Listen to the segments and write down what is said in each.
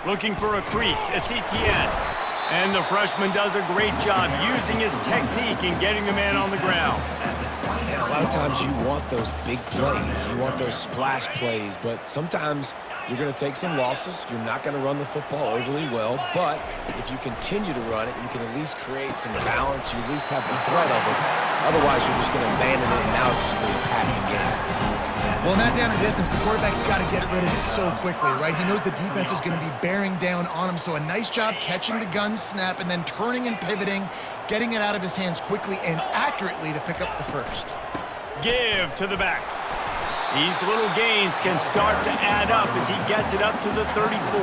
Looking for a crease, it's Etienne. And the freshman does a great job using his technique and getting the man on the ground. And a lot of times you want those big plays. You want those splash plays, but sometimes you're going to take some losses. You're not going to run the football overly well, but if you continue to run it, you can at least create some balance. You at least have the threat of it. Otherwise, you're just going to abandon it, and now it's just going to be a passing game. Well, in that down and distance, the quarterback's got to get rid of it so quickly, right? He knows the defense is going to be bearing down on him, so a nice job catching the gun snap and then turning and pivoting, getting it out of his hands quickly and accurately to pick up the first. Give to the back. These little gains can start to add up as he gets it up to the 34.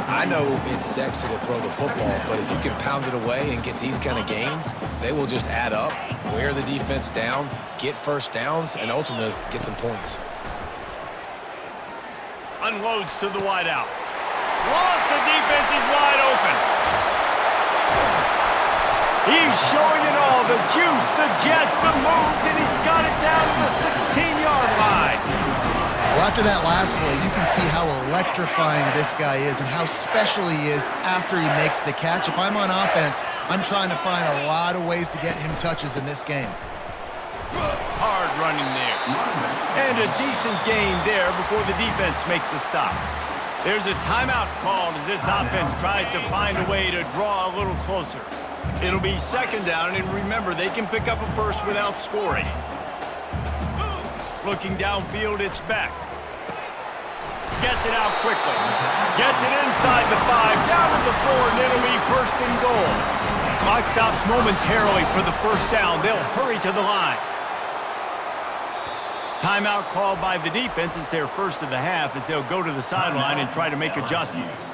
I know it's sexy to throw the football, but if you can pound it away and get these kind of gains, they will just add up, wear the defense down, get first downs, and ultimately get some points. Unloads to the wideout. Lost, the defense is wide open. He's showing it all, the juice, the jets, the moves, and he's got it down to the 16-yard line. Well, after that last play, you can see how electrifying this guy is and how special he is after he makes the catch. If I'm on offense, I'm trying to find a lot of ways to get him touches in this game. Hard running there. And a decent gain there before the defense makes the stop. There's a timeout called as this offense tries to find a way to draw a little closer. It'll be second down, and remember, they can pick up a first without scoring. Looking downfield, it's Beck. Gets it out quickly. Gets it inside the 5, down to the 4, and it'll be first and goal. Clock stops momentarily for the first down. They'll hurry to the line. Timeout called by the defense. It's their first of the half as they'll go to the sideline and try to make adjustments.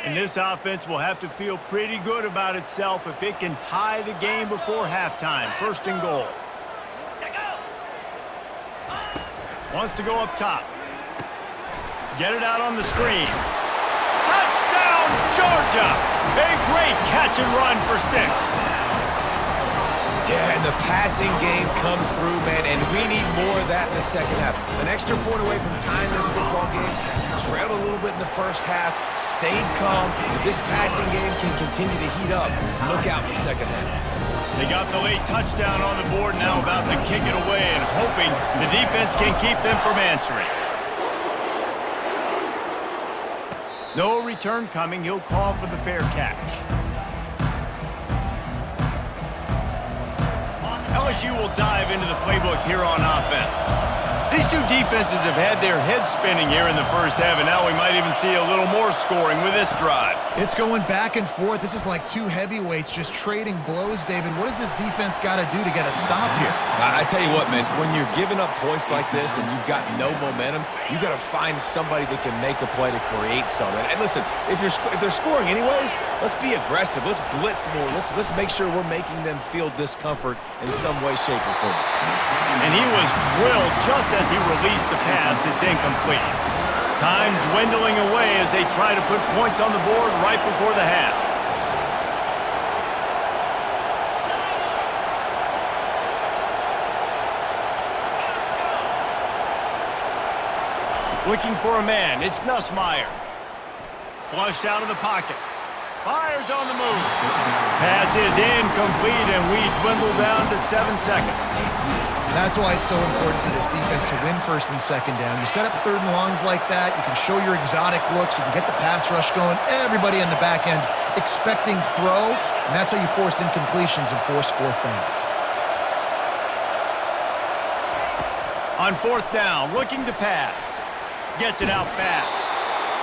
And this offense will have to feel pretty good about itself if it can tie the game before halftime. First and goal. Wants to go up top. Get it out on the screen. Touchdown, Georgia! A great catch and run for 6. Yeah, and the passing game comes through, man, and we need more of that in the second half. An extra point away from tying this football game. Trailed a little bit in the first half, stayed calm. If this passing game can continue to heat up, look out in the second half. They got the late touchdown on the board, now about to kick it away and hoping the defense can keep them from answering. No return coming. He'll call for the fair catch. LSU will dive into the playbook here on offense. These two defenses have had their heads spinning here in the first half, and now we might even see a little more scoring with this drive. It's going back and forth. This is like two heavyweights just trading blows, David. What does this defense got to do to get a stop here? I tell you what, man, when you're giving up points like this and you've got no momentum, you got to find somebody that can make a play to create something. And listen, if they're scoring anyways, let's be aggressive. Let's blitz more. Let's make sure we're making them feel discomfort in some way, shape, or form. And he was drilled just as he released the pass. It's incomplete. Time dwindling away as they try to put points on the board right before the half. Looking for a man. It's Nussmeier. Flushed out of the pocket. Fires on the move. Pass is incomplete, and we dwindle down to 7 seconds. That's why it's so important for this defense to win first and second down. You set up third and longs like that, you can show your exotic looks, you can get the pass rush going, everybody in the back end expecting throw, and that's how you force incompletions and force fourth downs. On fourth down, looking to pass. Gets it out fast.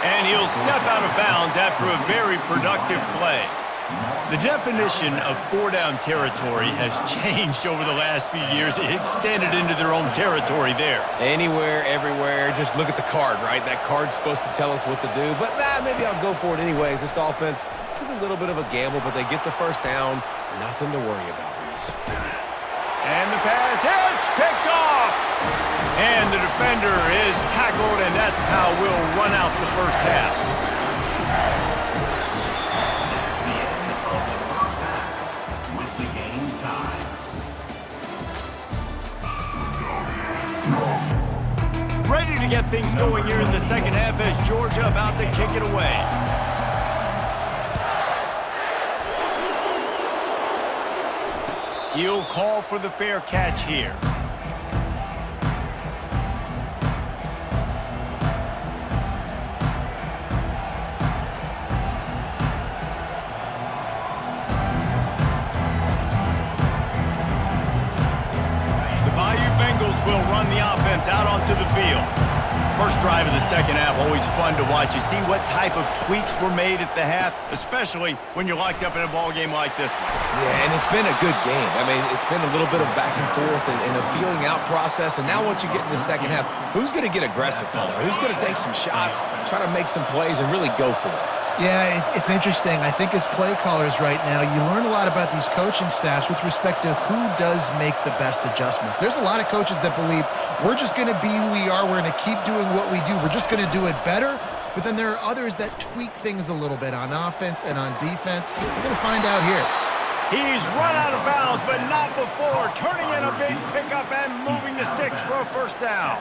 And he'll step out of bounds after a very productive play. The definition of four-down territory has changed over the last few years. It extended into their own territory there. Anywhere, everywhere, just look at the card, right? That card's supposed to tell us what to do, but maybe I'll go for it anyways. This offense took a little bit of a gamble, but they get the first down. Nothing to worry about, Reese. And the pass hits, picked off. And the defender is tackled, and that's how we'll run out the first half. get things going here in the second half as Georgia about to kick it away. He'll call for the fair catch here. Will run the offense out onto the field. First drive of the second half, always fun to watch. You see what type of tweaks were made at the half, especially when you're locked up in a ball game like this one. Yeah, and it's been a good game. I mean, it's been a little bit of back and forth and a feeling out process. And now once you get in the second half, who's going to get aggressive, Palmer? Who's going to take some shots, try to make some plays, and really go for it? Yeah, it's interesting. I think as play callers right now, you learn a lot about these coaching staffs with respect to who does make the best adjustments. There's a lot of coaches that believe we're just going to be who we are. We're going to keep doing what we do. We're just going to do it better. But then there are others that tweak things a little bit on offense and on defense. We're going to find out here. He's run out of bounds, but not before. Turning in a big pickup and moving the sticks for a first down.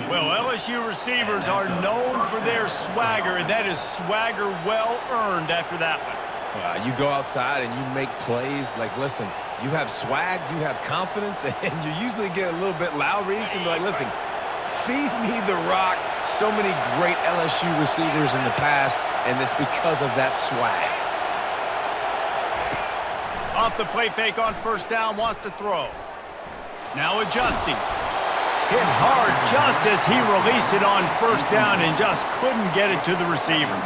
Well, LSU receivers are known for their swagger, and that is swagger well earned after that one. You go outside and you make plays. Like, listen, you have swag, you have confidence, and you usually get a little bit loud, Reese, and be like, listen, feed me the rock. So many great LSU receivers in the past, and it's because of that swag. Off the play fake on first down, wants to throw. Now adjusting. Hit hard just as he released it on first down and just couldn't get it to the receiver.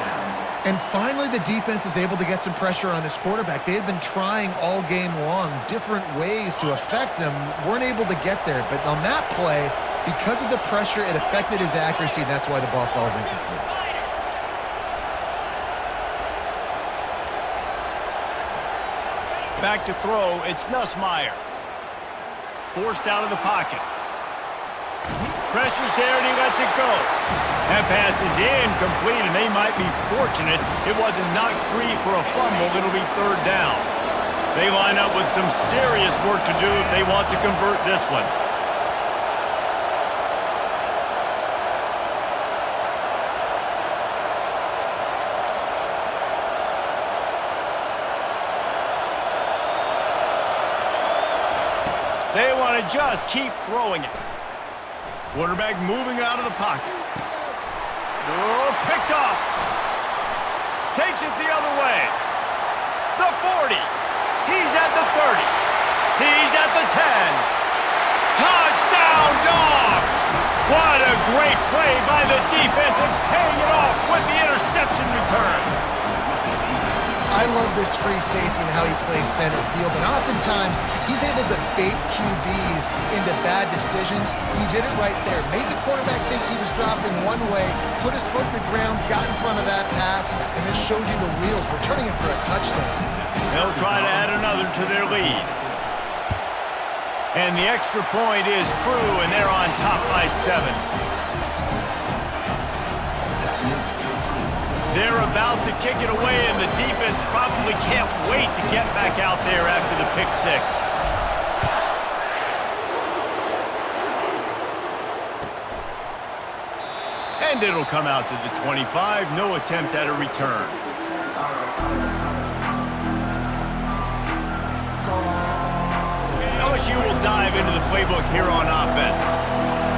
And finally, the defense is able to get some pressure on this quarterback. They had been trying all game long different ways to affect him, weren't able to get there. But on that play, because of the pressure, it affected his accuracy, and that's why the ball falls incomplete. Back to throw, it's Nussmeier. Forced out of the pocket. Pressure's there and he lets it go. That pass is incomplete and they might be fortunate it wasn't knocked free for a fumble. It'll be third down. They line up with some serious work to do if they want to convert this one. They want to just keep throwing it. Quarterback moving out of the pocket. Oh, picked off. Takes it the other way. The 40. He's at the 30. He's at the 10. Touchdown, Dogs! What a great play by the defense and paying it off with the interception return. I love this free safety and how he plays center field, and oftentimes he's able to bait QBs into bad decisions. He did it right there. Made the quarterback think he was dropping one way, put his foot in the ground, got in front of that pass, and then showed you the wheels, returning it for a touchdown. They'll try to add another to their lead. And the extra point is true, and they're on top by 7. They're about to kick it away, and the defense probably can't wait to get back out there after the pick 6. And it'll come out to the 25. No attempt at a return. LSU will dive into the playbook here on offense.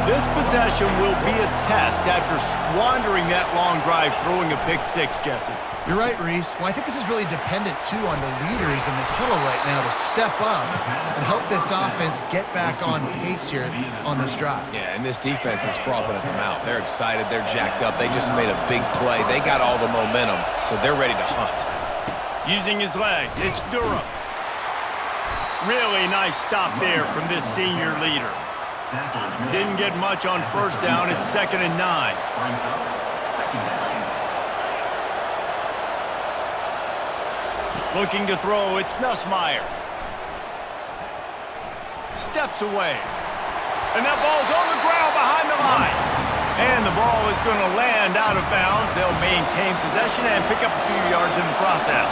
This possession will be a test after squandering that long drive, throwing a pick 6, Jesse. You're right, Reese. Well, I think this is really dependent, too, on the leaders in this huddle right now to step up and help this offense get back on pace here on this drive. Yeah, and this defense is frothing at the mouth. They're excited. They're jacked up. They just made a big play. They got all the momentum, so they're ready to hunt. Using his legs, it's Durham. Really nice stop there from this senior leader. Didn't get much on first down. It's 2nd and 9. Looking to throw, it's Nussmeier. Steps away. And that ball's on the ground behind the line. And the ball is going to land out of bounds. They'll maintain possession and pick up a few yards in the process.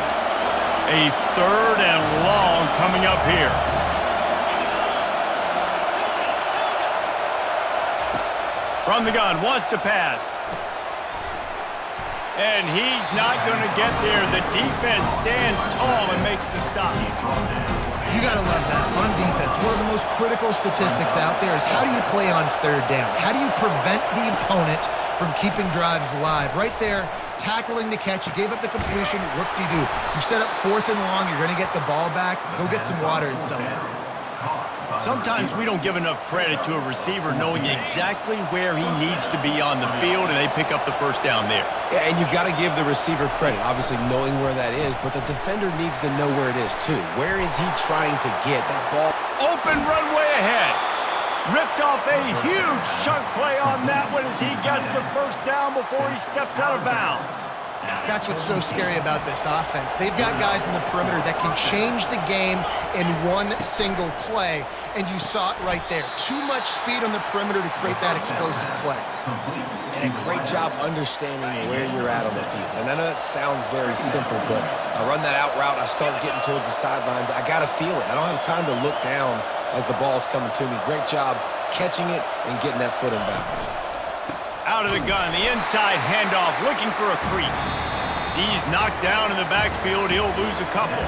A 3rd and long coming up here. From the gun, wants to pass. And he's not going to get there. The defense stands tall and makes the stop. You got to love that. On defense, one of the most critical statistics out there is how do you play on third down? How do you prevent the opponent from keeping drives alive? Right there, tackling the catch. You gave up the completion. Whoop-de-doo. You set up 4th and long. You're going to get the ball back. Go get some water and celebrate. Sometimes we don't give enough credit to a receiver knowing exactly where he needs to be on the field, and they pick up the first down there. Yeah, and you got to give the receiver credit, obviously knowing where that is, but the defender needs to know where it is too. Where is he trying to get that ball? Open runway ahead. Ripped off a huge chunk play on that one as he gets the first down before he steps out of bounds. That's what's so scary about this offense. They've got guys in the perimeter that can change the game in one single play, and you saw it right there. Too much speed on the perimeter to create that explosive play. And a great job understanding where you're at on the field. And I know that sounds very simple, but I run that out route, I start getting towards the sidelines. I got to feel it. I don't have time to look down as the ball's coming to me. Great job catching it and getting that foot in bounds. Out of the gun, the inside handoff, looking for a crease. He's knocked down in the backfield. He'll lose a couple.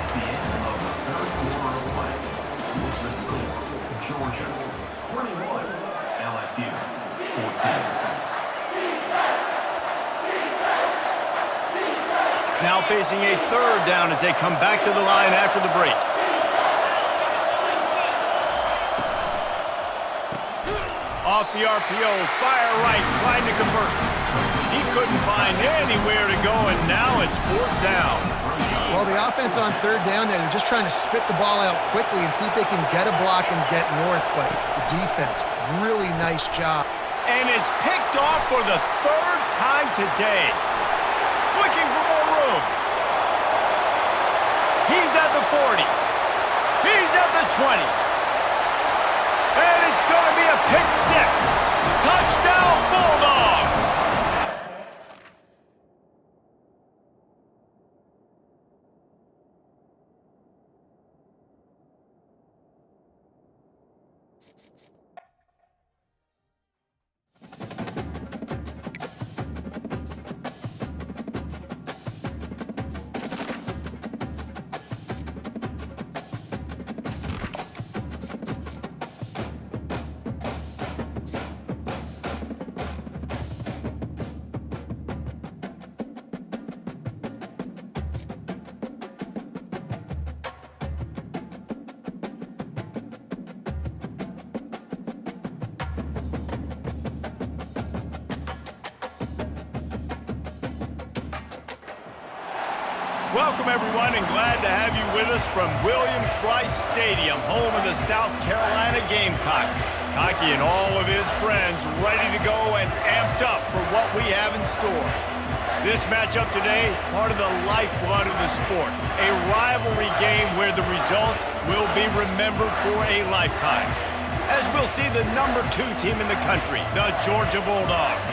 Now facing a 3rd down as they come back to the line after the break. Off the RPO, fire right, trying to convert. He couldn't find anywhere to go, and now it's 4th down. Well, the offense on 3rd down there, they're just trying to spit the ball out quickly and see if they can get a block and get north, but the defense, really nice job. And it's picked off for the 3rd time today. Looking for more room. He's at the 40. He's at the 20. And it's going to be a pick 6. Touchdown, Bulldogs! Welcome, everyone, and glad to have you with us from Williams-Brice Stadium, home of the South Carolina Gamecocks. Cocky and all of his friends ready to go and amped up for what we have in store. This matchup today, part of the lifeblood of the sport, a rivalry game where the results will be remembered for a lifetime. As we'll see the number 2 team in the country, the Georgia Bulldogs,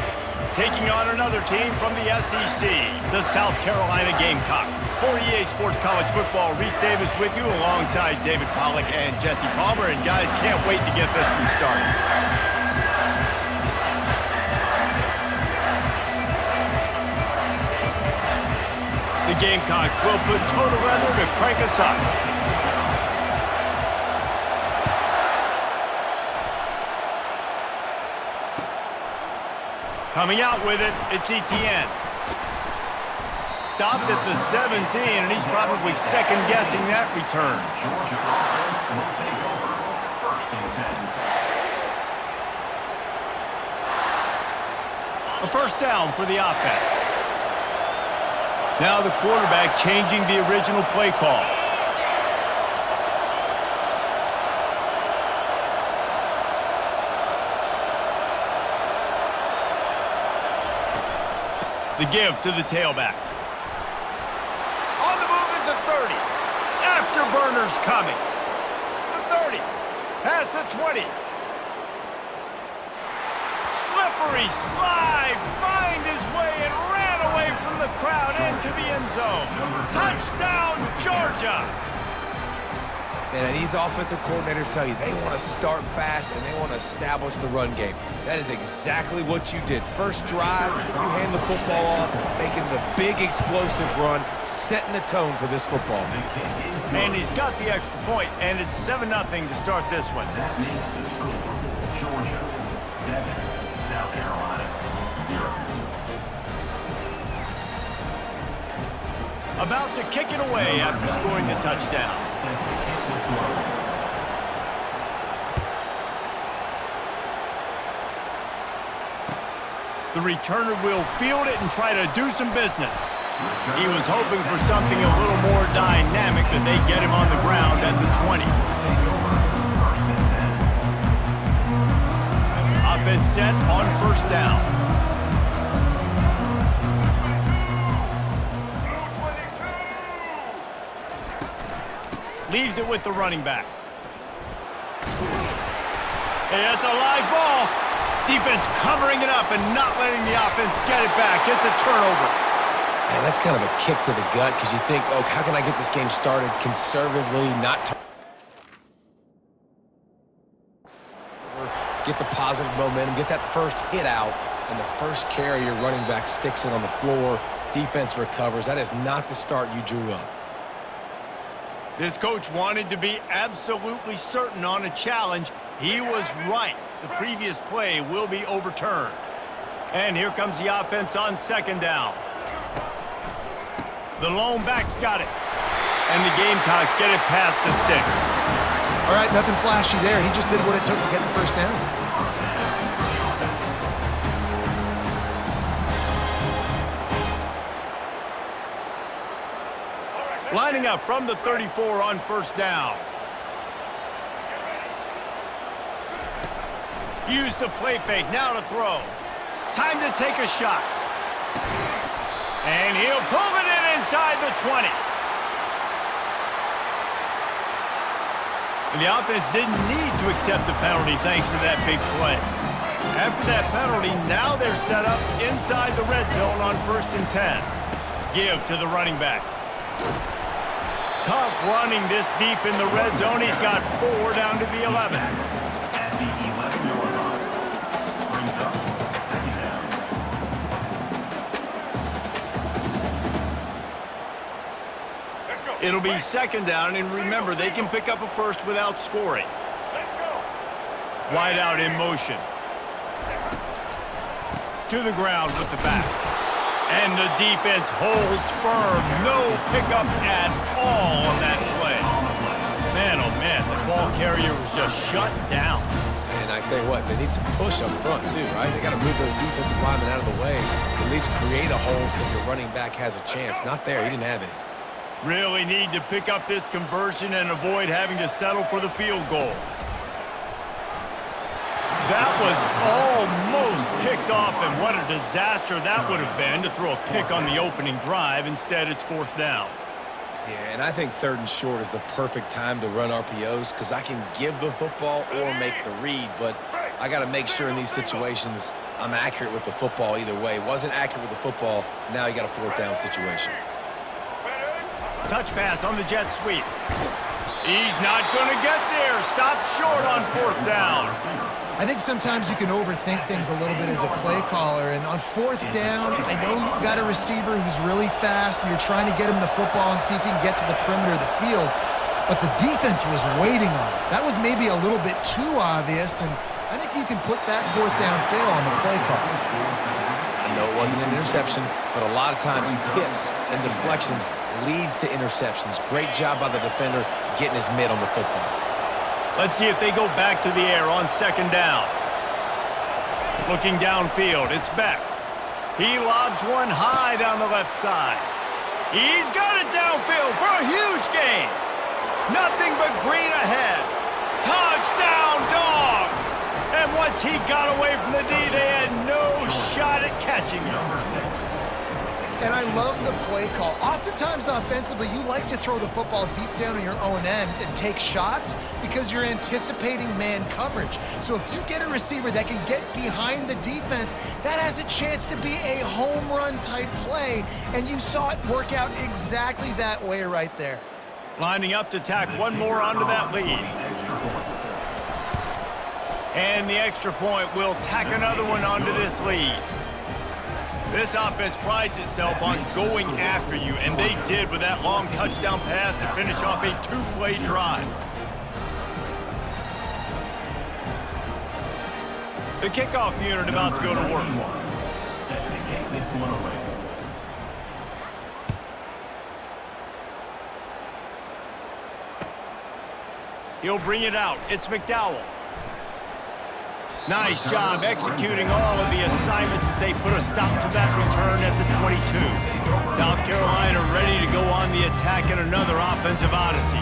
taking on another team from the SEC, the South Carolina Gamecocks. For EA Sports College Football, Reese Davis with you alongside David Pollack and Jesse Palmer. And guys, can't wait to get this one started. The Gamecocks will put total weather to crank us up. Coming out with it, it's Etienne. Stopped at the 17, and he's probably second-guessing that return. A first down for the offense. Now the quarterback changing the original play call. The give to the tailback. On the move at the 30. Afterburners coming. The 30. Past the 20. Slippery slide. Find his way and ran away from the crowd into the end zone. Touchdown, Georgia. And these offensive coordinators tell you they want to start fast and they want to establish the run game. That is exactly what you did. First drive, you hand the football off, making the big explosive run, setting the tone for this football game. And he's got the extra point, and it's 7-0 to start this one. That makes the score Georgia 7, South Carolina 0. About to kick it away after scoring the touchdown. The returner will field it and try to do some business. He was hoping for something a little more dynamic, but they get him on the ground at the 20. Offense set on first down. Leaves it with the running back. Hey, that's a live ball. Defense covering it up and not letting the offense get it back. It's a turnover. Man, that's kind of a kick to the gut because you think, oh, how can I get this game started conservatively, not get the positive momentum, get that first hit out, and the first carry, your running back sticks it on the floor, defense recovers. That is not the start you drew up. This coach wanted to be absolutely certain on a challenge. He was right. The previous play will be overturned. And here comes the offense on second down. The lone back's got it. And the Gamecocks get it past the sticks. All right, nothing flashy there. He just did what it took to get the first down. Lining up from the 34 on first down. Use the play fake, now to throw. Time to take a shot. And he'll pull it in inside the 20. And the offense didn't need to accept the penalty thanks to that big play. After that penalty, now they're set up inside the red zone on 1st and 10. Give to the running back. Tough running this deep in the red zone. He's got 4 down to the 11. At the 11-yard line, brings up second down. It'll be second down, and remember, they can pick up a first without scoring. Wide out in motion. To the ground with the back. And the defense holds firm. No pickup at all on that play. Man, oh man, the ball carrier was just shut down. And I tell you what, they need some push up front too, right? They got to move those defensive linemen out of the way. At least create a hole so your running back has a chance. Not there, he didn't have any. Really need to pick up this conversion and avoid having to settle for the field goal. That was almost picked off, and what a disaster that would have been to throw a pick on the opening drive. Instead, it's 4th down. Yeah, and I think 3rd and short is the perfect time to run RPOs because I can give the football or make the read, but I got to make sure in these situations I'm accurate with the football either way. Wasn't accurate with the football, now you got a 4th down situation. Touch pass on the jet sweep. He's not going to get there. Stopped short on 4th down. I think sometimes you can overthink things a little bit as a play caller, and on 4th down, I know you got a receiver who's really fast, and you're trying to get him the football and see if he can get to the perimeter of the field, but the defense was waiting on it. That was maybe a little bit too obvious, and I think you can put that 4th down fail on the play call. I know it wasn't an interception, but a lot of times tips and deflections leads to interceptions. Great job by the defender getting his mid on the football. Let's see if they go back to the air on 2nd down. Looking downfield, it's Beck. He lobs one high down the left side. He's got it downfield for a huge gain. Nothing but green ahead. Touchdown, Dogs! And once he got away from the D, they had no shot at catching him. And I love the play call. Oftentimes offensively, you like to throw the football deep down in your own end and take shots because you're anticipating man coverage. So if you get a receiver that can get behind the defense, that has a chance to be a home run type play, and you saw it work out exactly that way right there. Lining up to tack one more onto that lead. And the extra point will tack another one onto this lead. This offense prides itself on going after you, and they did with that long touchdown pass to finish off a two-play drive. The kickoff unit about to go to work. Set to kick this one away. He'll bring it out. It's McDowell. Nice job executing all of the assignments as they put a stop to that return at the 22. South Carolina ready to go on the attack in another offensive odyssey.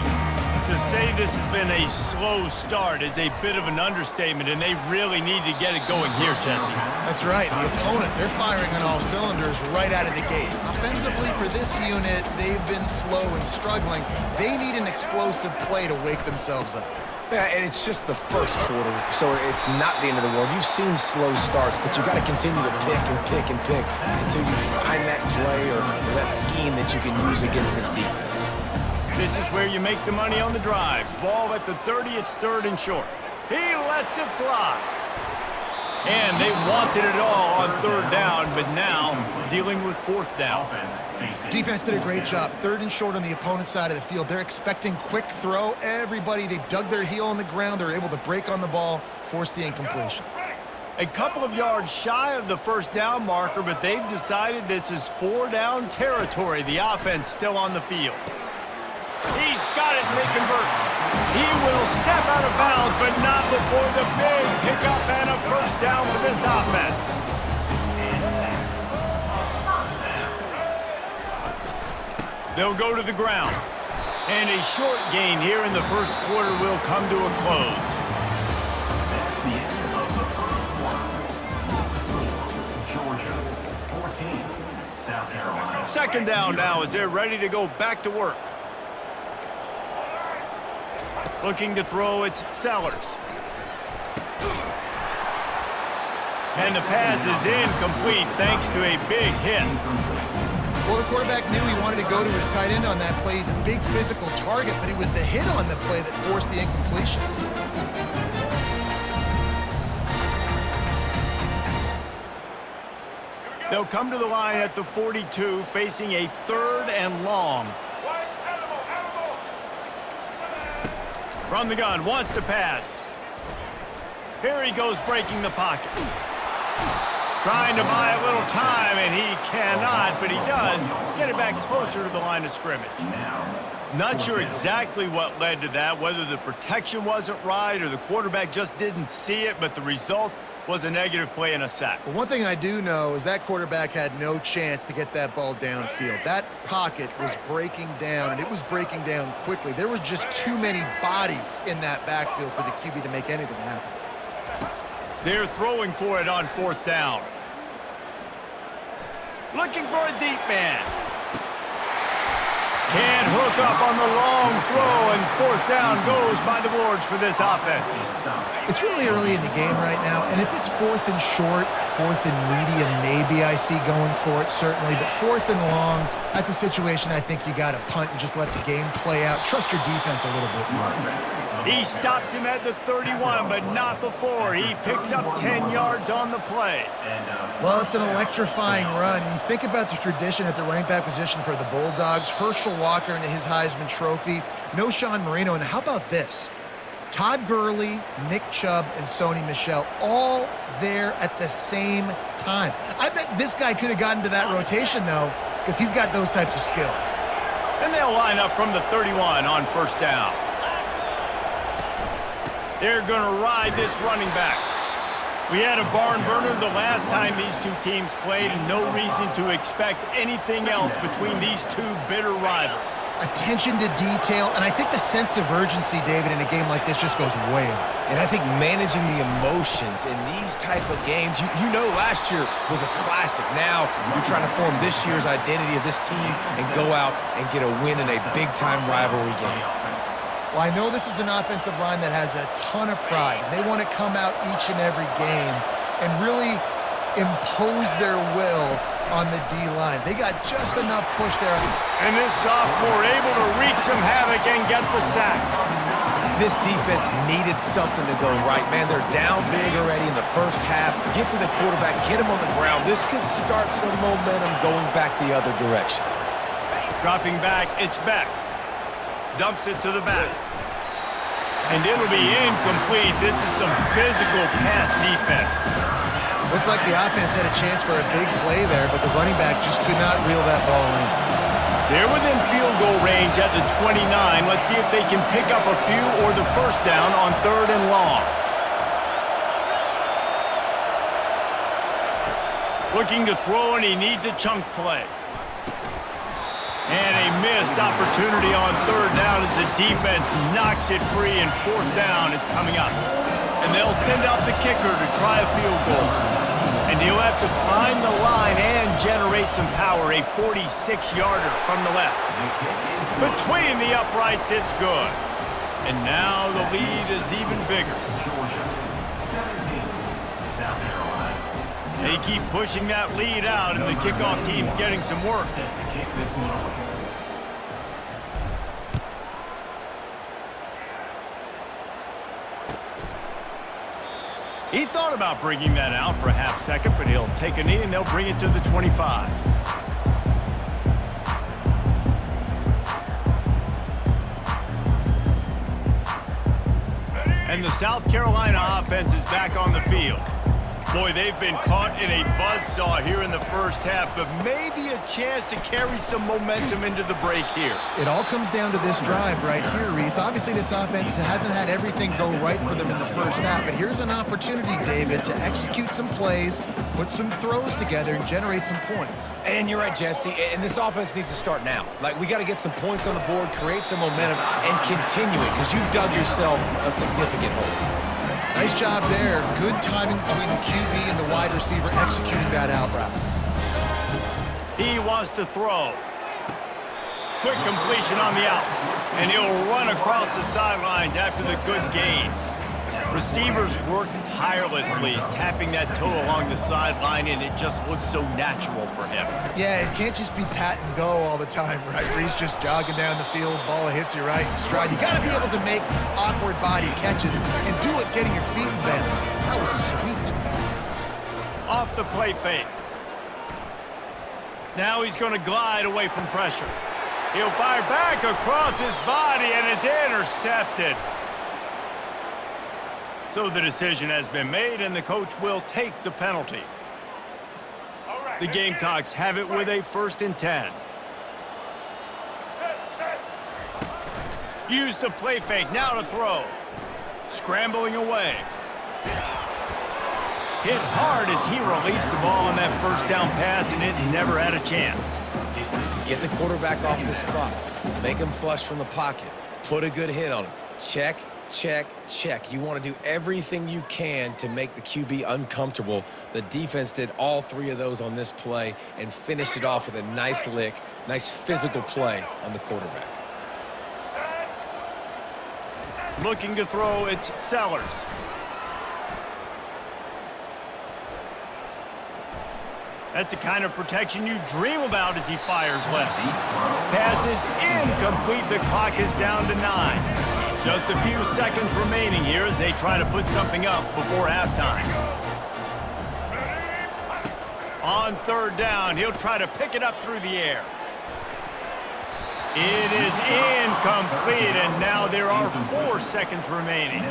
To say this has been a slow start is a bit of an understatement, and they really need to get it going here, Jesse. That's right. The opponent, they're firing on all cylinders right out of the gate. Offensively, for this unit, they've been slow and struggling. They need an explosive play to wake themselves up. Yeah, and it's just the first quarter, so it's not the end of the world. You've seen slow starts, but you got to continue to pick and pick and pick until you find that play or that scheme that you can use against this defense. This is where you make the money on the drive. Ball at the 30, it's third and short. He lets it fly. And they wanted it all on third down, but now dealing with fourth down. Defense did a great job. Third and short on the opponent's side of the field. They're expecting quick throw. Everybody, they dug their heel on the ground. They're able to break on the ball, force the incompletion. A couple of yards shy of the first down marker, but they've decided this is four down territory. The offense still on the field. He's got it, and they convert. He will step out of bounds, but not before the big pickup and a first down for this offense. They'll go to the ground. And a short gain here in the first quarter will come to a close. That's the end of the first quarter. Georgia, 14, South Carolina. Second down now as they're ready to go back to work. Looking to throw, it's Sellers. And the pass is incomplete thanks to a big hit. Well, the quarterback knew he wanted to go to his tight end on that play. He's a big physical target, but it was the hit on the play that forced the incompletion. They'll come to the line at the 42, facing a third and long. From the gun, wants to pass. Here he goes breaking the pocket. Trying to buy a little time, and he cannot, but he does get it back closer to the line of scrimmage. Not sure exactly what led to that, whether the protection wasn't right or the quarterback just didn't see it, but the result was a negative play and a sack. But one thing I do know is that quarterback had no chance to get that ball downfield. That pocket was breaking down, and it was breaking down quickly. There were just too many bodies in that backfield for the QB to make anything happen. They're throwing for it on fourth down. Looking for a deep man. Can't hook up on the long throw, and fourth down goes by the boards for this offense. It's really early in the game right now, and if it's fourth and short, fourth and medium, maybe I see going for it, certainly. But fourth and long, that's a situation I think you got to punt and just let the game play out. Trust your defense a little bit more. He stops him at the 31, but not before. He picks up 10 yards on the play. Well, it's an electrifying run. You think about the tradition at the running back position for the Bulldogs. Herschel Walker into his Heisman Trophy. No Sean Marino. And how about this? Todd Gurley, Nick Chubb, and Sony Michel all there at the same time. I bet this guy could have gotten to that rotation, though, because he's got those types of skills. And they'll line up from the 31 on first down. They're going to ride this running back. We had a barn burner the last time these two teams played, and no reason to expect anything else between these two bitter rivals. Attention to detail, and I think the sense of urgency, David, in a game like this just goes way up. And I think managing the emotions in these type of games, you know last year was a classic. Now you're trying to form this year's identity of this team and go out and get a win in a big-time rivalry game. Well, I know this is an offensive line that has a ton of pride. They want to come out each and every game and really impose their will on the D-line. They got just enough push there. And this sophomore able to wreak some havoc and get the sack. This defense needed something to go right. Man, they're down big already in the first half. Get to the quarterback, get him on the ground. This could start some momentum going back the other direction. Dropping back, it's Beck. Dumps it to the back. And it'll be incomplete. This is some physical pass defense. Looked like the offense had a chance for a big play there, but the running back just could not reel that ball in. They're within field goal range at the 29. Let's see if they can pick up a few or the first down on 3rd and long. Looking to throw, and he needs a chunk play. And a missed opportunity on 3rd down as the defense knocks it free, and 4th down is coming up. And they'll send out the kicker to try a field goal. And he'll have to find the line and generate some power, a 46-yarder from the left. Between the uprights, it's good. And now the lead is even bigger. Georgia, 17, South Carolina. They keep pushing that lead out, and the kickoff team's getting some work. Set to kick this one away. He thought about bringing that out for a half second, but he'll take a knee and they'll bring it to the 25. And the South Carolina offense is back on the field. Boy, they've been caught in a buzzsaw here in the first half, but maybe a chance to carry some momentum into the break here. It all comes down to this drive right here, Reese. Obviously, this offense hasn't had everything go right for them in the first half, but here's an opportunity, David, to execute some plays, put some throws together, and generate some points. And you're right, Jesse, and this offense needs to start now. Like, we got to get some points on the board, create some momentum, and continue it, because you've dug yourself a significant hole. Nice job there. Good timing between the QB and the wide receiver executing that out route. He wants to throw. Quick completion on the out. And he'll run across the sidelines after the good gain. Receivers work tirelessly, tapping that toe along the sideline, and it just looks so natural for him. Yeah, it can't just be pat and go all the time, right? Reese just jogging down the field, ball hits you right in stride. You got to be able to make awkward body catches and do it getting your feet in bounds. That was sweet. Off the play fake. Now he's going to glide away from pressure. He'll fire back across his body, and it's intercepted. So the decision has been made, and the coach will take the penalty. The Gamecocks have it with a 1st and 10. Use the play fake, now to throw. Scrambling away. Hit hard as he released the ball on that 1st down pass, and it never had a chance. Get the quarterback off the spot. Make him flush from the pocket. Put a good hit on him. Check, check, check. You want to do everything you can to make the QB uncomfortable. The defense did all 3 of those on this play and finished it off with a nice lick, nice physical play on the quarterback. Looking to throw, it's Sellers. That's the kind of protection you dream about as he fires left. Pass is incomplete. The clock is down to 9. Just a few seconds remaining here as they try to put something up before halftime. On 3rd down, he'll try to pick it up through the air. It is incomplete, and now there are 4 seconds remaining.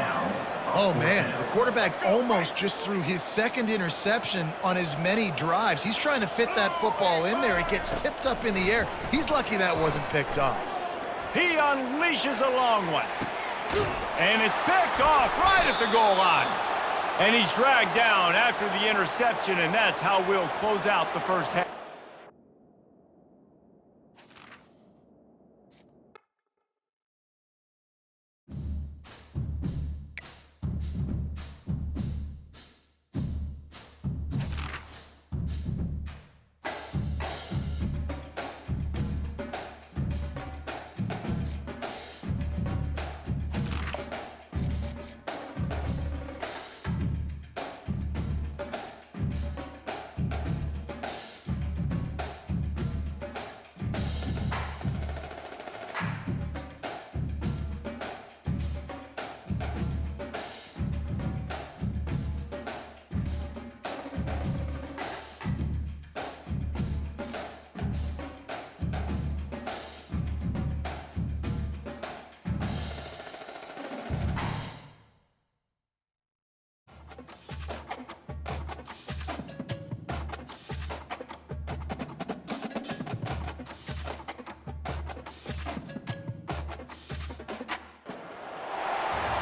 Oh, man, the quarterback almost just threw his 2nd interception on as many drives. He's trying to fit that football in there. It gets tipped up in the air. He's lucky that wasn't picked off. He unleashes a long one. And it's picked off right at the goal line. And he's dragged down after the interception, and that's how we'll close out the first half.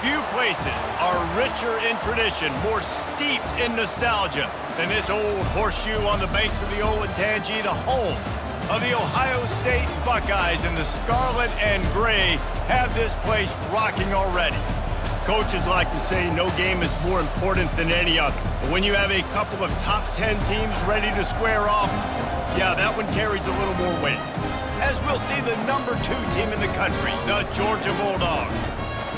Few places are richer in tradition, more steeped in nostalgia than this old horseshoe on the banks of the Olentangy, the home of the Ohio State Buckeyes, and the scarlet and gray have this place rocking already. Coaches like to say no game is more important than any other. But when you have a couple of top 10 teams ready to square off, yeah, that one carries a little more weight. As we'll see the number 2 team in the country, the Georgia Bulldogs,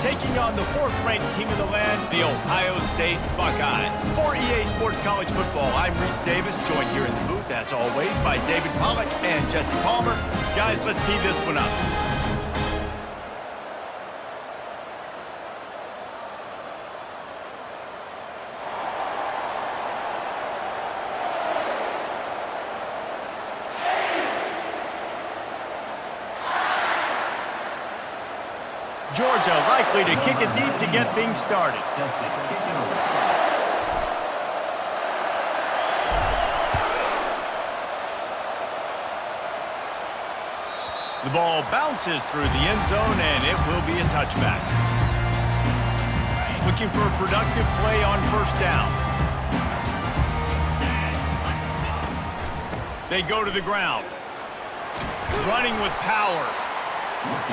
taking on the 4th-ranked team in the land, the Ohio State Buckeyes. For EA Sports College Football, I'm Reese Davis, joined here in the booth, as always, by David Pollack and Jesse Palmer. Guys, let's tee this one up. Georgia likely to kick it deep to get things started. The ball bounces through the end zone, and it will be a touchback. Looking for a productive play on first down. They go to the ground. Running with power.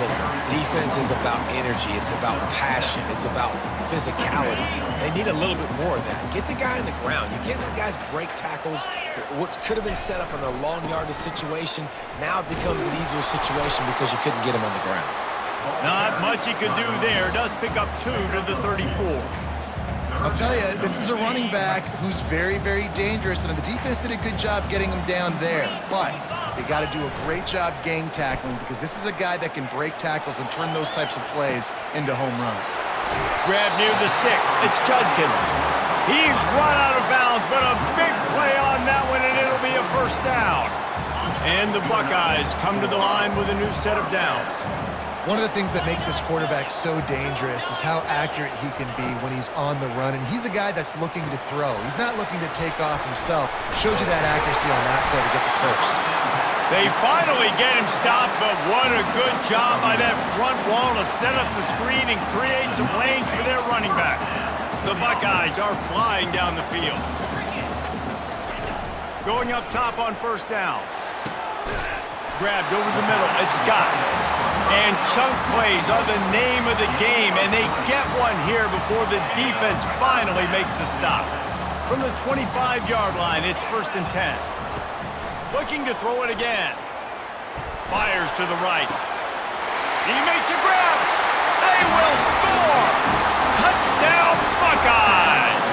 Listen, defense is about energy. It's about passion. It's about physicality. They need a little bit more of that. Get the guy on the ground. You can't let guys break tackles. What could have been set up in a long yardage situation, now it becomes an easier situation because you couldn't get him on the ground. Not much he could do there. Does pick up 2 to the 34. I'll tell you, this is a running back who's very, very dangerous, and the defense did a good job getting him down there. But they got to do a great job gang tackling because this is a guy that can break tackles and turn those types of plays into home runs. Grab near the sticks. It's Judkins. He's run out of bounds, but a big play on that one, and it'll be a first down. And the Buckeyes come to the line with a new set of downs. One of the things that makes this quarterback so dangerous is how accurate he can be when he's on the run, and he's a guy that's looking to throw. He's not looking to take off himself. Showed you that accuracy on that play to get the first. They finally get him stopped, but what a good job by that front wall to set up the screen and create some lanes for their running back. The Buckeyes are flying down the field. Going up top on first down. Grabbed over the middle. It's Scott. And chunk plays are the name of the game, and they get one here before the defense finally makes the stop. From the 25-yard line, it's 1st and 10. Looking to throw it again. Fires to the right. He makes a grab. They will score! Touchdown, Buckeyes!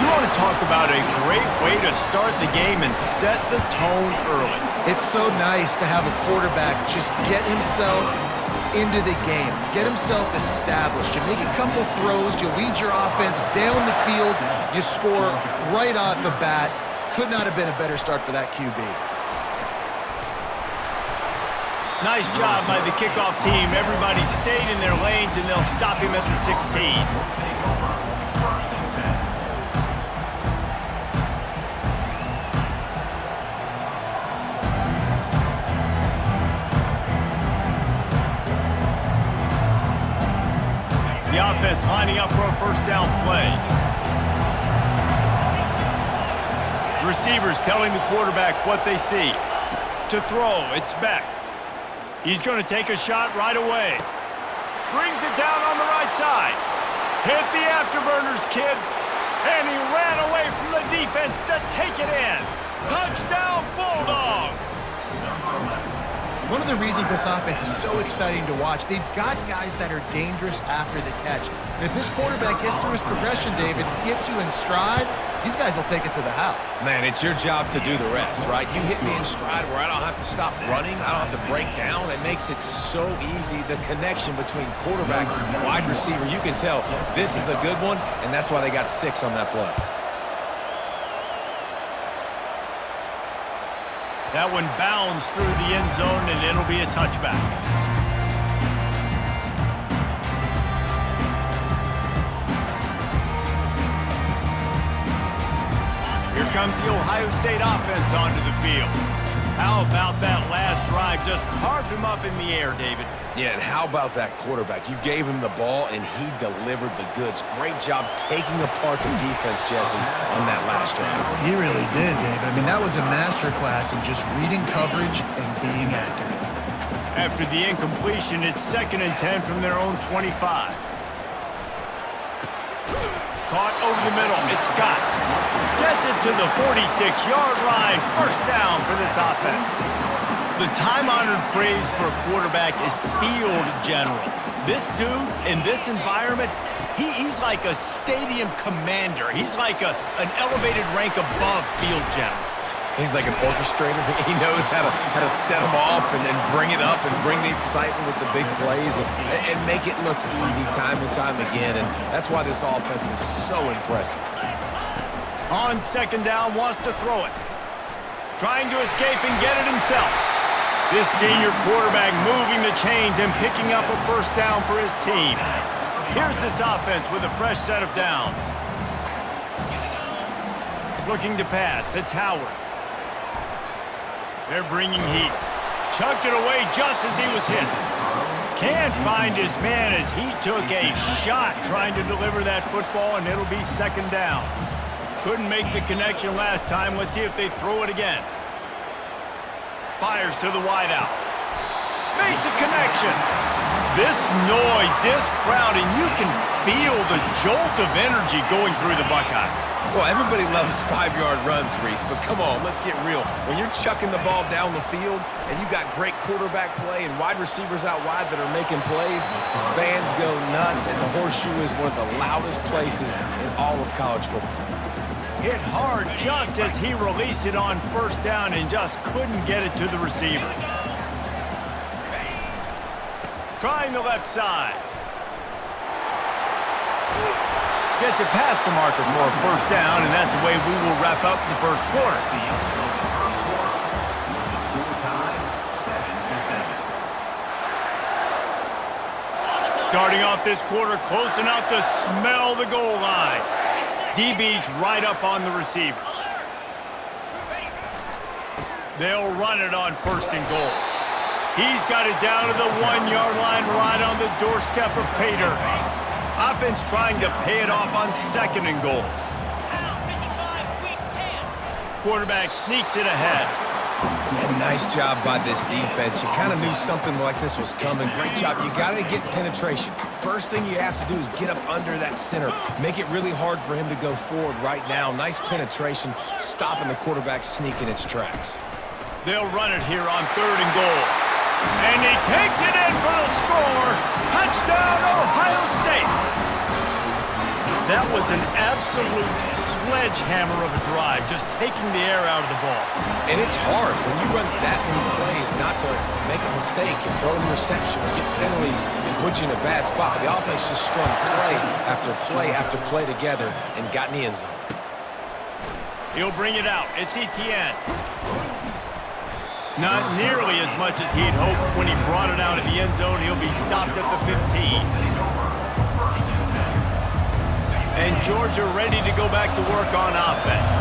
You want to talk about a great way to start the game and set the tone early. It's so nice to have a quarterback just get himself into the game, get himself established. You make a couple throws, you lead your offense down the field, you score right off the bat. Could not have been a better start for that QB. Nice job by the kickoff team. Everybody stayed in their lanes, and they'll stop him at the 16. The offense lining up for a first down play. Receivers telling the quarterback what they see. To throw, it's Beck. He's going to take a shot right away. Brings it down on the right side. Hit the afterburners, kid. And he ran away from the defense to take it in. Touchdown, Bulldogs! One of the reasons this offense is so exciting to watch, they've got guys that are dangerous after the catch. And if this quarterback gets through his progression, David, gets you in stride, these guys will take it to the house. Man, it's your job to do the rest, right? You hit me in stride where I don't have to stop running, I don't have to break down. It makes it so easy. The connection between quarterback and wide receiver, you can tell this is a good one, and that's why they got 6 on that play. That one bounds through the end zone, and it'll be a touchback. Here comes the Ohio State offense onto the field. How about that last drive? Just carved him up in the air, David. Yeah, and how about that quarterback? You gave him the ball, and he delivered the goods. Great job taking apart the defense, Jesse, on that last drive. He really did, David. I mean, that was a masterclass in just reading coverage and being accurate. After the incompletion, it's 2nd and 10 from their own 25. Caught over the middle. It's Scott. Gets it to the 46-yard line. First down for this offense. The time-honored phrase for a quarterback is field general. This dude, in this environment, he's like a stadium commander. He's like an elevated rank above field general. He's like an orchestrator. He knows how to set them off and then bring it up and bring the excitement with the big plays and make it look easy time and time again. And that's why this offense is so impressive. On 2nd down, wants to throw it. Trying to escape and get it himself. This senior quarterback moving the chains and picking up a first down for his team. Here's this offense with a fresh set of downs. Looking to pass. It's Howard. They're bringing heat. Chucked it away just as he was hit. Can't find his man as he took a shot trying to deliver that football, and it'll be 2nd down. Couldn't make the connection last time. Let's see if they throw it again. Fires to the wideout. Makes a connection. This noise, this crowd, and you can feel the jolt of energy going through the Buckeyes. Well, everybody loves 5-yard runs, Reese, but come on, let's get real. When you're chucking the ball down the field and you got great quarterback play and wide receivers out wide that are making plays, fans go nuts, and the Horseshoe is one of the loudest places in all of college football. Hit hard just as he released it on 1st down and just couldn't get it to the receiver. Trying the left side. Gets it past the marker for a first down, and that's the way we will wrap up the first quarter. Starting off this quarter, close enough to smell the goal line. DB's right up on the receivers. They'll run it on 1st and goal. He's got it down to the 1-yard line right on the doorstep of Pater. Offense trying to pay it off on 2nd and goal. Quarterback sneaks it ahead. And nice job by this defense. You kind of knew something like this was coming. Great job. You got to get penetration. First thing you have to do is get up under that center. Make it really hard for him to go forward right now. Nice penetration, stopping the quarterback sneak in its tracks. They'll run it here on 3rd and goal. And he takes it in for the score. Touchdown, Ohio State. That was an absolute sledgehammer of a drive, just taking the air out of the ball. And it's hard when you run that many plays not to make a mistake and throw an interception or get penalties and put you in a bad spot. But the offense just strung play after play after play together and got in the end zone. He'll bring it out. It's Etienne. Not nearly as much as he'd hoped when he brought it out of the end zone. He'll be stopped at the 15. And Georgia ready to go back to work on offense.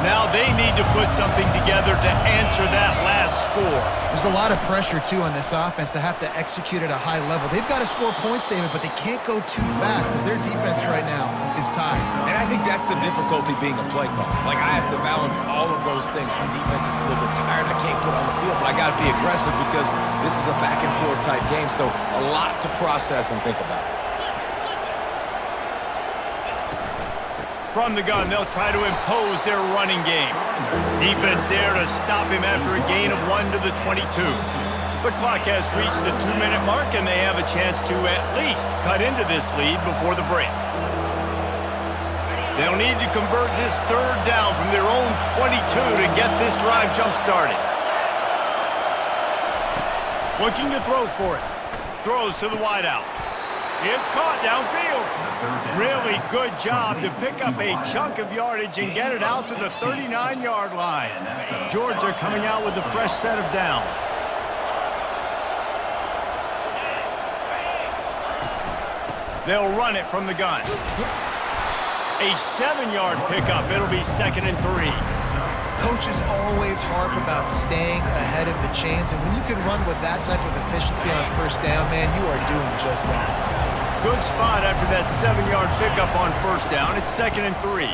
Now they need to put something together to answer that last score. There's a lot of pressure, too, on this offense to have to execute at a high level. They've got to score points, David, but they can't go too fast because their defense right now is tired. And I think that's the difficulty being a play caller. Like, I have to balance all of those things. My defense is a little bit tired. I can't put on the field, but I got to be aggressive because this is a back-and-forth type game, so a lot to process and think about. From the gun, they'll try to impose their running game. Defense there to stop him after a gain of 1 to the 22. The clock has reached the 2-minute mark, and they have a chance to at least cut into this lead before the break. They'll need to convert this 3rd down from their own 22 to get this drive jump-started. Looking to throw for it. Throws to the wideout. It's caught downfield. Really good job to pick up a chunk of yardage and get it out to the 39-yard line. Georgia coming out with a fresh set of downs. They'll run it from the gun. A 7-yard pickup. It'll be 2nd and 3. Coaches always harp about staying ahead of the chains, and when you can run with that type of efficiency on first down, man, you are doing just that. Good spot after that 7-yard pickup on first down. It's 2nd and 3.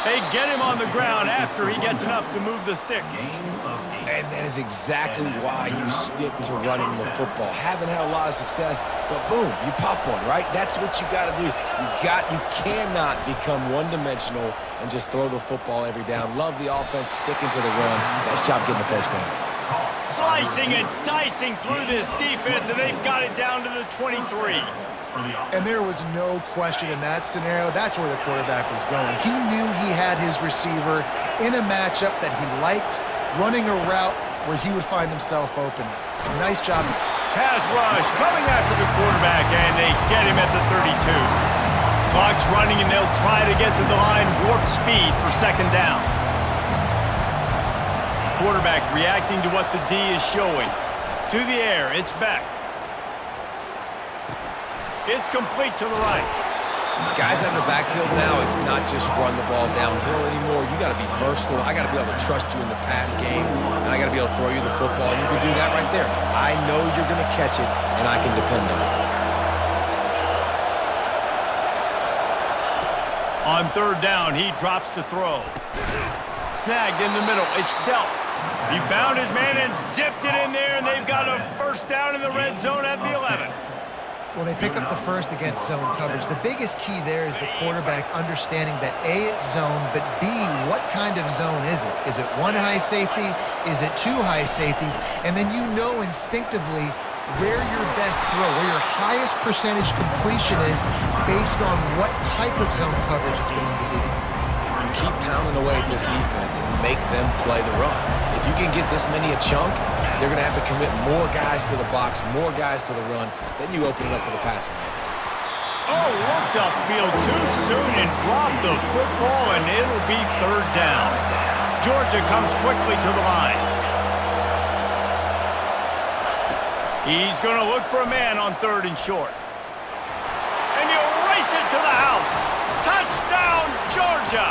They get him on the ground after he gets enough to move the sticks. And that is exactly why you stick to running the football. Haven't had a lot of success, but boom, you pop one, right? That's what you got to do. You cannot become one-dimensional and just throw the football every down. Love the offense, sticking to the run. Nice job getting the first down. Slicing and dicing through this defense, and they've got it down to the 23. And there was no question in that scenario. That's where the quarterback was going. He knew he had his receiver in a matchup that he liked, running a route where he would find himself open. Nice job. Pass rush coming after the quarterback, and they get him at the 32. Clock's running, and they'll try to get to the line warp speed for 2nd down. Quarterback reacting to what the D is showing. To the air, it's Beck. It's complete to the right. Guys out in the backfield now, it's not just run the ball downhill anymore. You got to be versatile. I got to be able to trust you in the pass game, and I got to be able to throw you the football. And you can do that right there. I know you're going to catch it, and I can depend on it. On 3rd down, he drops to throw. Snagged in the middle. It's Delp. He found his man and zipped it in there, and they've got a first down in the red zone at the 11. Well, they pick up the first against zone coverage. The biggest key there is the quarterback understanding that A, it's zone, but B, what kind of zone is it? Is it 1 high safety? Is it 2 high safeties? And then you know instinctively where your best throw, where your highest percentage completion is based on what type of zone coverage it's going to be. Keep pounding away at this defense and make them play the run. If you can get this many a chunk, they're going to have to commit more guys to the box, more guys to the run. Then you open it up for the passing game. Oh, looked upfield too soon and dropped the football, and it'll be 3rd down. Georgia comes quickly to the line. He's going to look for a man on 3rd and short. And you race it to the house. Touchdown, Georgia!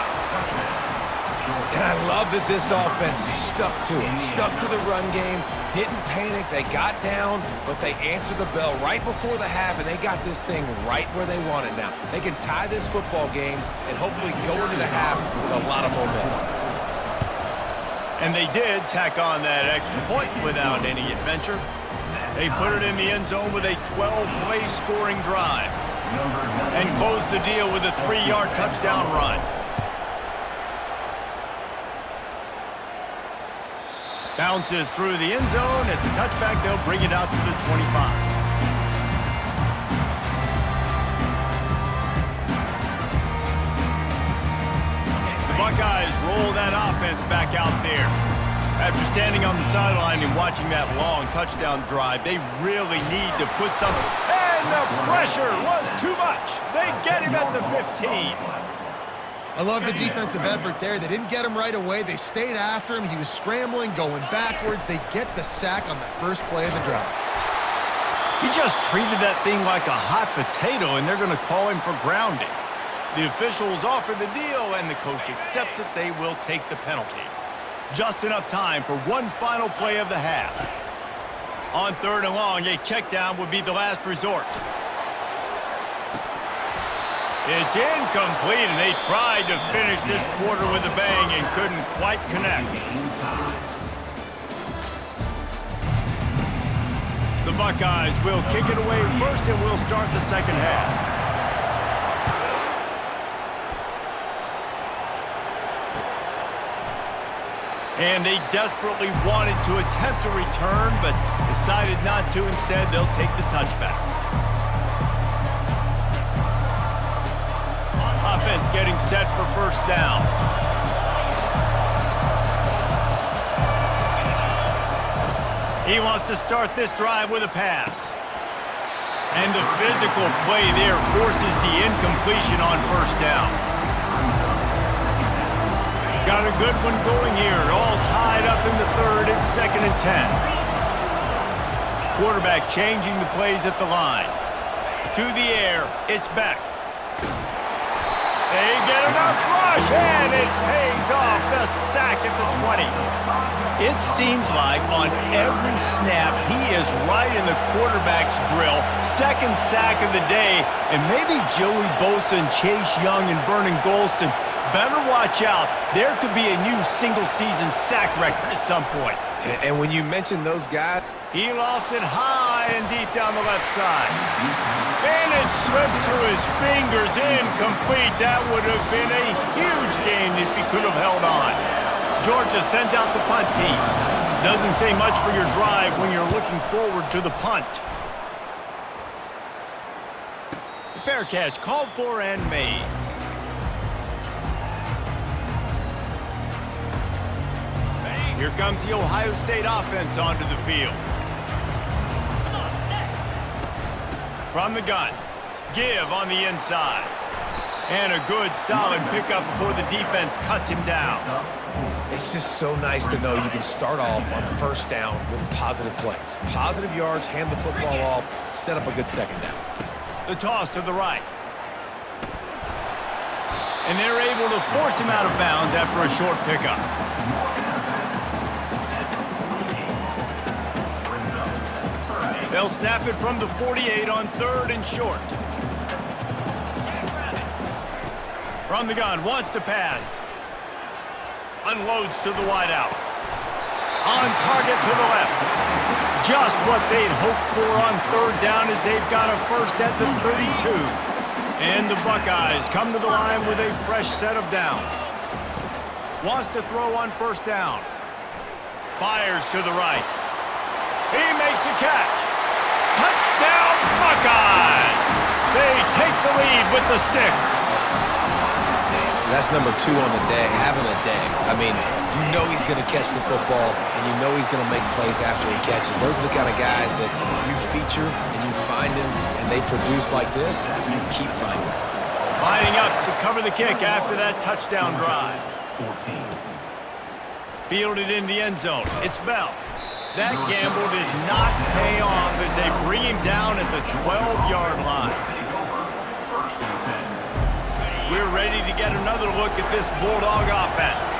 And I love that this offense stuck to it, stuck to the run game, didn't panic, they got down, but they answered the bell right before the half, and they got this thing right where they want it now. They can tie this football game and hopefully go into the half with a lot of momentum. And they did tack on that extra point without any adventure. They put it in the end zone with a 12-play scoring drive and closed the deal with a 3-yard touchdown run. Bounces through the end zone. It's a touchback. They'll bring it out to the 25. The Buckeyes roll that offense back out there. After standing on the sideline and watching that long touchdown drive, they really need to put some... And the pressure was too much. They get him at the 15. I love the defensive effort there. They didn't get him right away. They stayed after him. He was scrambling, going backwards. They get the sack on the first play of the drive. He just treated that thing like a hot potato, and they're going to call him for grounding. The officials offer the deal, and the coach accepts it. They will take the penalty. Just enough time for one final play of the half. On 3rd and long, a check down would be the last resort. It's incomplete, and they tried to finish this quarter with a bang and couldn't quite connect. The Buckeyes will kick it away first, and we'll start the second half. And they desperately wanted to attempt a return, but decided not to. Instead, they'll take the touchback. Offense getting set for first down. He wants to start this drive with a pass. And the physical play there forces the incompletion on first down. Got a good one going here. All tied up in the 3rd. It's 2nd and 10. Quarterback changing the plays at the line. To the air. It's back. They get enough rush, and it pays off. The sack at the 20. It seems like on every snap, he is right in the quarterback's grill. Second sack of the day, and maybe Joey Bosa and Chase Young and Vernon Golston better watch out. There could be a new single-season sack record at some point. And when you mention those guys, he lofts it high and deep down the left side. And it slips through his fingers, incomplete. That would have been a huge gain if he could have held on. Georgia sends out the punt team. Doesn't say much for your drive when you're looking forward to the punt. Fair catch called for and made. Here comes the Ohio State offense onto the field. From the gun, give on the inside. And a good, solid pickup before the defense cuts him down. it's just so nice to know you can start off on first down with positive plays. Positive yards, hand the football off, set up a good second down. The toss to the right. And they're able to force him out of bounds after a short pickup. They'll snap it from the 48 on 3rd and short. From the gun, wants to pass. Unloads to the wideout. On target to the left. Just what they'd hoped for on 3rd down as they've got a first at the 32. And the Buckeyes come to the line with a fresh set of downs. Wants to throw on 1st down. Fires to the right. He makes a catch. Touchdown Buckeyes! They take the lead with the 6. That's number 2 on the day, having a day. I mean, you know he's going to catch the football, and you know he's going to make plays after he catches. Those are the kind of guys that you feature and you find them, and they produce like this, you keep finding them. Lining up to cover the kick after that touchdown drive. 14. Fielded in the end zone. It's Bell. That gamble did not pay off as they bring him down at the 12-yard line. First and 10. We're ready to get another look at this Bulldog offense.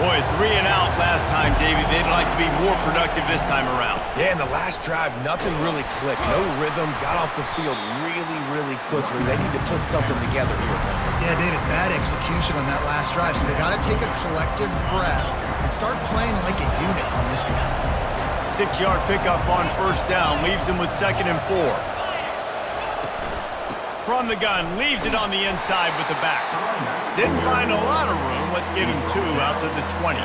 Boy, 3 and out last time, Davey. They'd like to be more productive this time around. Yeah, in the last drive, nothing really clicked. No rhythm, got off the field really, really quickly. They need to put something together here, Palmer. Yeah, David, bad execution on that last drive, so they got to take a collective breath and start playing like a unit on this one. 6-yard pickup on 1st down leaves him with 2nd and 4. From the gun, leaves it on the inside with the back. Didn't find a lot of room. Let's give him 2 out to the 20.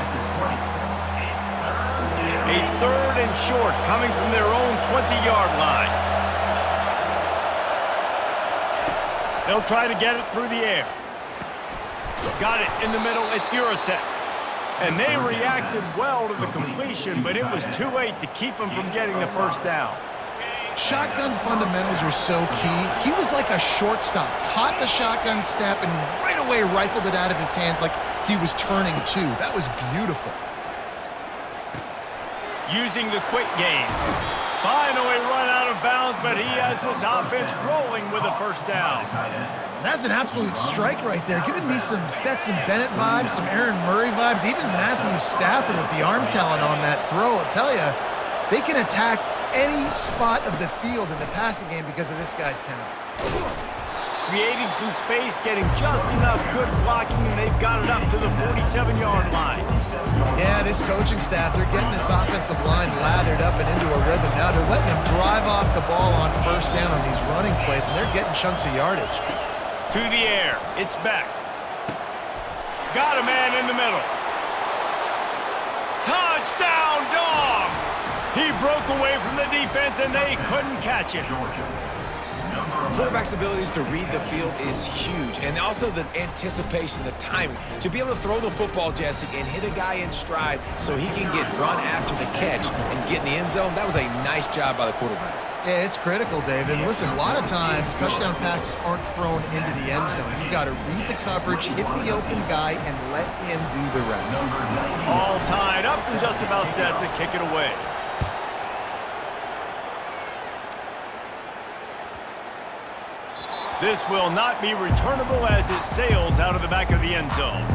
A 3rd and short coming from their own 20-yard line. They'll try to get it through the air. Got it in the middle. It's Urasek. And they reacted well to the completion, but it was too late to keep them from getting the 1st down. Shotgun fundamentals are so key. He was like a shortstop. Caught the shotgun snap and right away rifled it out of his hands like he was turning 2. That was beautiful. Using the quick game. Finally run out of bounds, but he has this offense rolling with a 1st down. That's an absolute strike right there. Giving me some Stetson Bennett vibes, some Aaron Murray vibes, even Matthew Stafford with the arm talent on that throw. I'll tell you, they can attack any spot of the field in the passing game because of this guy's talent. Creating some space, getting just enough good blocking, and they've got it up to the 47-yard line. Yeah, this coaching staff, they're getting this offensive line lathered up and into a rhythm. Now they're letting him drive off the ball on 1st down on these running plays, and they're getting chunks of yardage. To the air, it's Beck. Got a man in the middle. Touchdown, Dogs! He broke away from the defense, and they couldn't catch him. Quarterback's abilities to read the field is huge, and also the anticipation, the timing. To be able to throw the football, Jesse, and hit a guy in stride so he can get run after the catch and get in the end zone, that was a nice job by the quarterback. Yeah, it's critical, David. Listen, a lot of times touchdown passes aren't thrown into the end zone. You've got to read the coverage, hit the open guy, and let him do the rest. All tied up and just about set to kick it away. This will not be returnable as it sails out of the back of the end zone.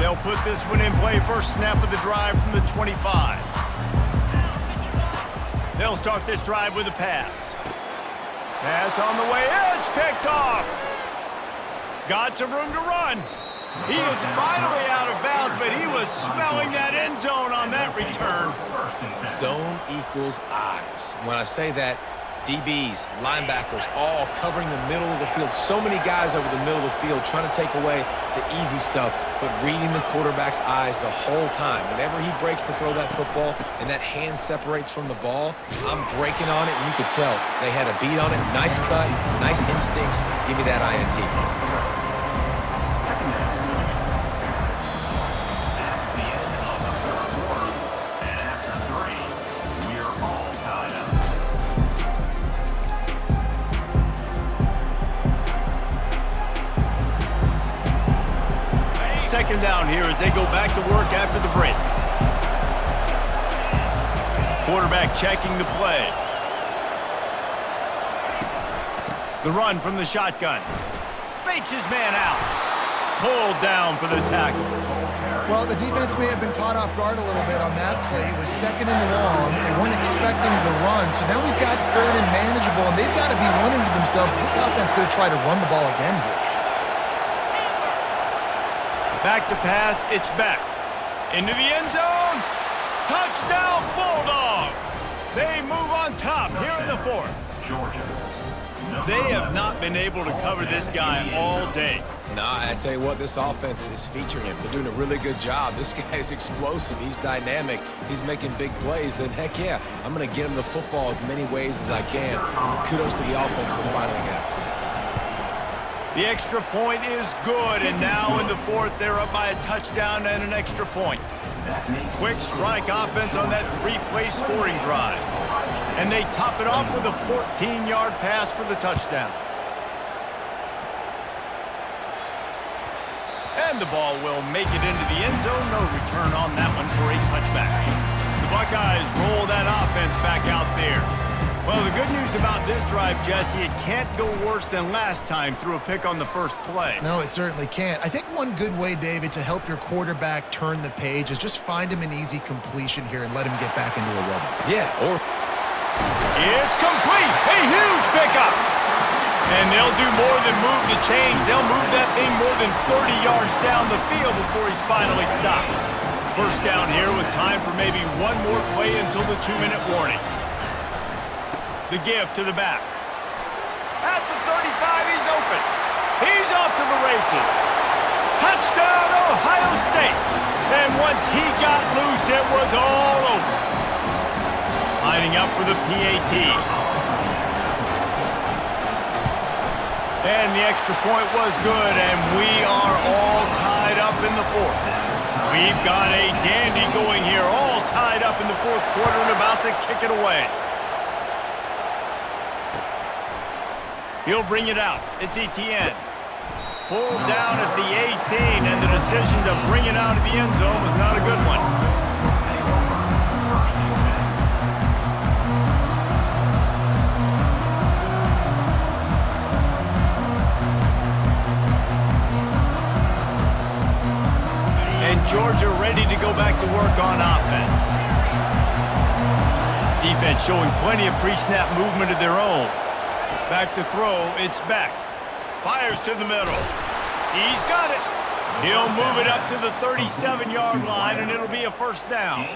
They'll put this one in play first snap of the drive from the 25. They'll start this drive with a pass. Pass on the way. It's picked off. Got some room to run. He is finally out of bounds, but he was smelling that end zone on that return. Zone equals eyes. When I say that, DBs, linebackers, all covering the middle of the field. So many guys over the middle of the field trying to take away the easy stuff, but reading the quarterback's eyes the whole time. Whenever he breaks to throw that football and that hand separates from the ball, I'm breaking on it, and you could tell they had a beat on it. Nice cut, nice instincts. Give me that INT. Second down here as they go back to work after the break. Quarterback checking the play. The run from the shotgun. Fakes his man out. Pulled down for the tackle. Well, the defense may have been caught off guard a little bit on that play. It was second and long. They weren't expecting the run. So now we've got third and manageable, and they've got to be wondering to themselves, is this offense going to try to run the ball again here? Back to pass, it's back. Into the end zone. Touchdown, Bulldogs. They move on top here in the fourth. They have not been able to cover this guy all day. Nah, I tell you what, this offense is featuring him. They're doing a really good job. This guy is explosive. He's dynamic. He's making big plays. And heck yeah, I'm going to get him the football as many ways as I can. Kudos to the offense for finding out. The extra point is good, and now in the fourth, they're up by a touchdown and an extra point. Quick strike offense on that three-play scoring drive. And they top it off with a 14-yard pass for the touchdown. And the ball will make it into the end zone. No return on that one for a touchback. The Buckeyes roll that offense back out there. Well, the good news about this drive, Jesse, it can't go worse than last time through a pick on the first play. No, it certainly can't. I think one good way, David, to help your quarterback turn the page is just find him an easy completion here and let him get back into a rhythm. Yeah, or... It's complete! A huge pickup! And they'll do more than move the chains. They'll move that thing more than 30 yards down the field before he's finally stopped. First down here with time for maybe one more play until the 2-minute warning. The give to the back. At the 35, he's open. He's off to the races. Touchdown, Ohio State. And once he got loose, it was all over. Lining up for the PAT. And the extra point was good, and we are all tied up in the fourth. We've got a dandy going here, all tied up in the fourth quarter and about to kick it away. He'll bring it out. It's Etienne. Pulled down at the 18, and the decision to bring it out of the end zone was not a good one. And Georgia ready to go back to work on offense. Defense showing plenty of pre-snap movement of their own. Back to throw, it's back. Fires to the middle. He's got it. He'll move it up to the 37-yard line, and it'll be a first down.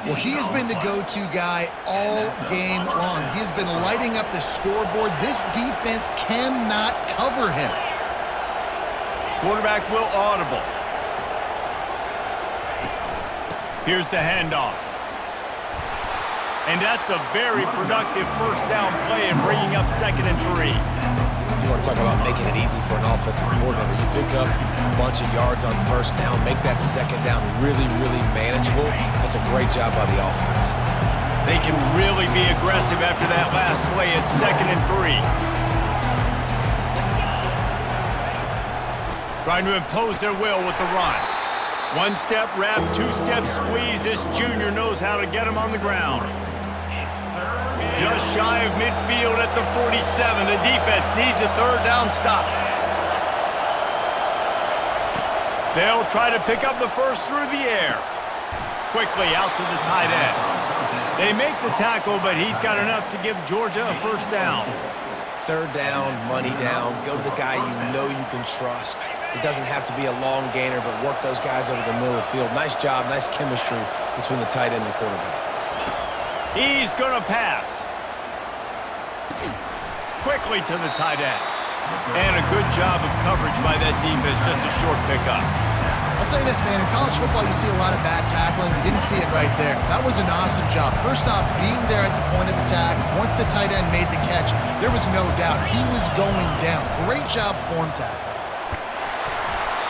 Well, he has been the go-to guy all game long. He has been lighting up the scoreboard. This defense cannot cover him. Quarterback will audible. Here's the handoff. And that's a very productive first down play and bringing up 2nd and 3. You want to talk about making it easy for an offensive coordinator. You pick up a bunch of yards on first down, make that second down really, really manageable. That's a great job by the offense. They can really be aggressive after that last play. It's 2nd and 3. Trying to impose their will with the run. One-step wrap, two-step squeeze. This junior knows how to get him on the ground. Just shy of midfield at the 47. The defense needs a third down stop. They'll try to pick up the first through the air. Quickly out to the tight end. They make the tackle, but he's got enough to give Georgia a first down. Third down, money down. Go to the guy you know you can trust. It doesn't have to be a long gainer, but work those guys over the middle of the field. Nice job, nice chemistry between the tight end and the quarterback. He's going to pass. Quickly to the tight end. And a good job of coverage by that defense, just a short pickup. I'll say this, man. In college football, you see a lot of bad tackling. You didn't see it right there. That was an awesome job. First off, being there at the point of attack. Once the tight end made the catch, there was no doubt he was going down. Great job form tackle.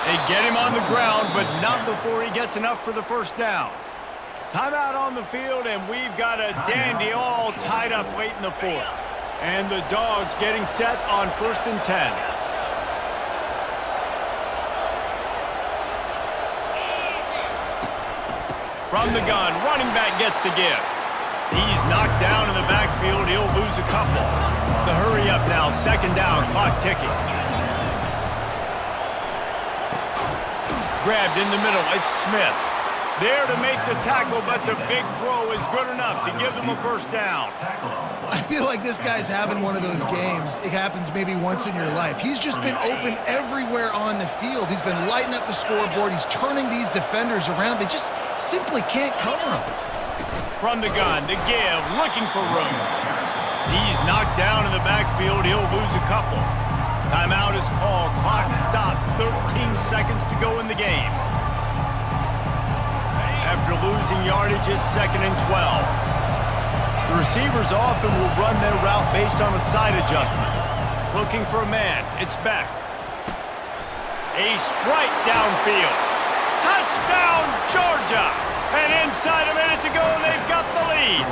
They get him on the ground, but not before he gets enough for the first down. Timeout on the field, and we've got a dandy all tied up late in the fourth. And the Dogs getting set on 1st and 10. From the gun, running back gets to give. He's knocked down in the backfield. He'll lose a couple. The hurry up now, 2nd down, clock ticking. Grabbed in the middle, it's Smith. There to make the tackle, but the big throw is good enough to give them a first down. I feel like this guy's having one of those games. It happens maybe once in your life. He's just been open everywhere on the field. He's been lighting up the scoreboard. He's turning these defenders around. They just simply can't cover him. From the gun, to give, looking for room. He's knocked down in the backfield. He'll lose a couple. Timeout is called. Clock stops. 13 seconds to go in the game. After losing yardage, it's 2nd and 12. The receivers often will run their route based on a side adjustment. Looking for a man. It's Beck. A strike downfield. Touchdown, Georgia! And inside a minute to go, and they've got the lead.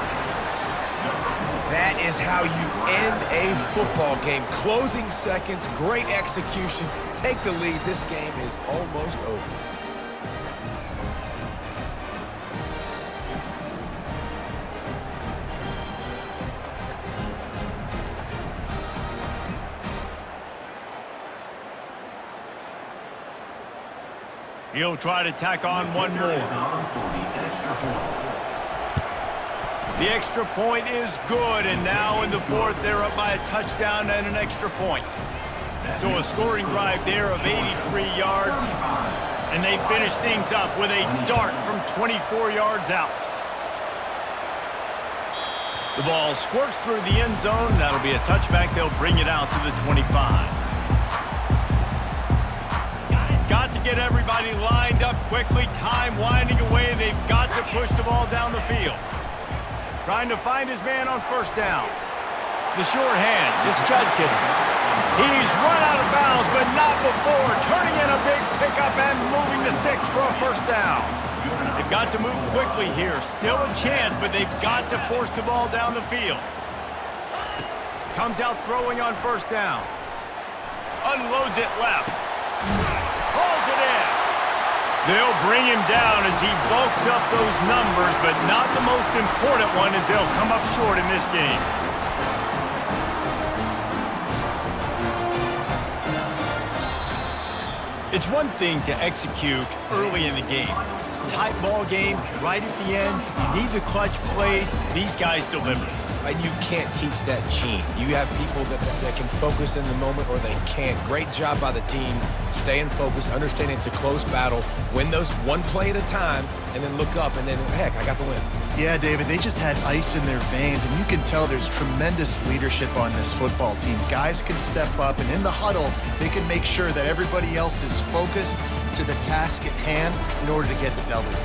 That is how you end a football game. Closing seconds, great execution. Take the lead. This game is almost over. He'll try to tack on one more. The extra point is good, and now in the fourth, they're up by a touchdown and an extra point. So a scoring drive there of 83 yards, and they finish things up with a dart from 24 yards out. The ball squirts through the end zone. That'll be a touchback. They'll bring it out to the 25. Got to get everybody lined up quickly. Time winding away. They've got to push the ball down the field. Trying to find his man on first down. The sure hands. It's Judkins. He's run out of bounds, but not before. Turning in a big pickup and moving the sticks for a first down. They've got to move quickly here. Still a chance, but they've got to force the ball down the field. Comes out throwing on first down. Unloads it left. Hauls it in. They'll bring him down as he bulks up those numbers, but not the most important one as they'll come up short in this game. It's one thing to execute early in the game. Tight ball game, right at the end, you need the clutch plays. These guys deliver. And you can't teach that gene. You have people that can focus in the moment or they can't. Great job by the team, staying focused, understanding it's a close battle, win those one play at a time, and then look up, and then, heck, I got the win. Yeah, David, they just had ice in their veins, and you can tell there's tremendous leadership on this football team. Guys can step up, and in the huddle, they can make sure that everybody else is focused to the task at hand in order to get the W.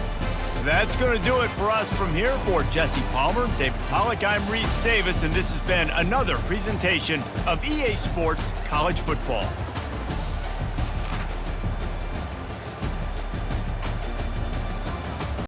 That's going to do it for us from here. For Jesse Palmer, David Pollack, I'm Reese Davis, and this has been another presentation of EA Sports College Football.